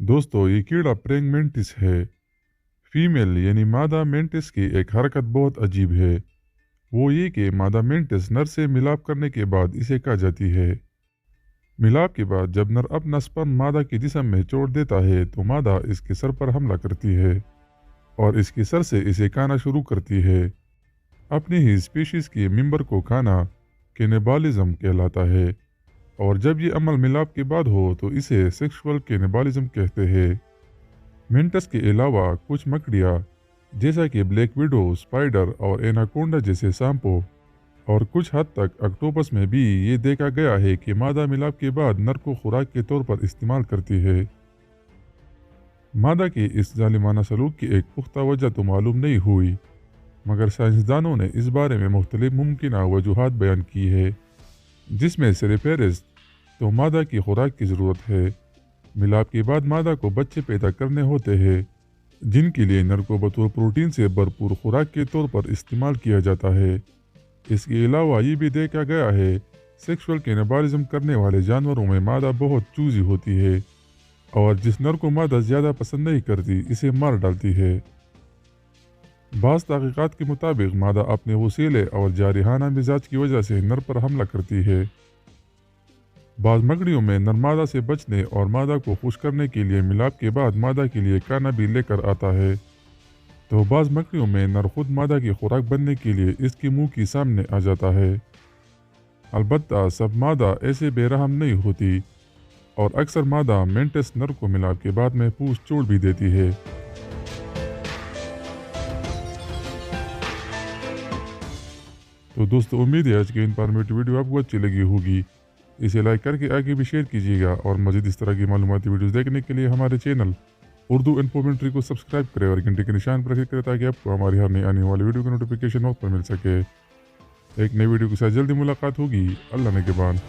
दोस्तों, ये कीड़ा प्रेंग मेंटिस है। फीमेल यानी मादा मेंटिस की एक हरकत बहुत अजीब है। वो ये कि मादा मेंटिस नर से मिलाप करने के बाद इसे खा जाती है। मिलाप के बाद जब नर अपना स्पर्म मादा के जिस्म में छोड़ देता है तो मादा इसके सर पर हमला करती है और इसके सर से इसे खाना शुरू करती है। अपनी ही स्पीशीज के मेंबर को खाना कैनिबालिज्म कहलाता है और जब ये अमल मिलाप के बाद हो तो इसे सेक्सुअल कैनिबालिज्म कहते हैं। मिंटस के अलावा कुछ मकड़ियाँ जैसा कि ब्लैक विडो, स्पाइडर और एनाकोंडा जैसे सांपों और कुछ हद तक ऑक्टोपस में भी ये देखा गया है कि मादा मिलाप के बाद नर को खुराक के तौर पर इस्तेमाल करती है। मादा के इस जालिमाना सलूक की एक पुख्ता वजह तो मालूम नहीं हुई, मगर साइंसदानों ने इस बारे में मुख्तलिफ मुमकिन वजूहात बयान की है, जिसमें से फहरिस्त तो मादा की खुराक की ज़रूरत है। मिलाप के बाद मादा को बच्चे पैदा करने होते हैं, जिनके लिए नर को बतौर प्रोटीन से भरपूर खुराक के तौर पर इस्तेमाल किया जाता है। इसके अलावा ये भी देखा गया है सेक्सुअल कैनिबालिज्म करने वाले जानवरों में मादा बहुत चूजी होती है और जिस नर को मादा ज़्यादा पसंद नहीं करती इसे मार डालती है। बाज़ तहक़ीक़ात के मुताबिक मादा अपने वसीले और जारिहाना मिजाज की वजह से नर पर हमला करती है। बाज़ मकड़ियों में नर मादा से बचने और मादा को खुश करने के लिए मिलाप के बाद मादा के लिए खाना भी लेकर आता है, तो बाज़ मकड़ियों में नर खुद मादा की खुराक बनने के लिए इसके मुंह के सामने आ जाता है। अलबत्ता सब मादा ऐसे बेरहम नहीं होती और अक्सर मादा मेंटिस नर को मिलाप के बाद में पूंछ छोड़ भी देती है। तो दोस्तों, उम्मीद है आज की इन्फॉर्मेटिव वीडियो आपको अच्छी लगी होगी। इसे लाइक करके आगे भी शेयर कीजिएगा और मज़ीद इस तरह की मालूमाती वीडियोस देखने के लिए हमारे चैनल उर्दू इन्फॉर्मेटरी को सब्सक्राइब करें और घंटे के निशान पर क्लिक करें ताकि आपको हमारी हर नई आने वाली वीडियो की नोटिफिकेशन वक्त पर मिल सके। एक नई वीडियो के साथ जल्दी मुलाकात होगी। अल्लाह ने के बाद।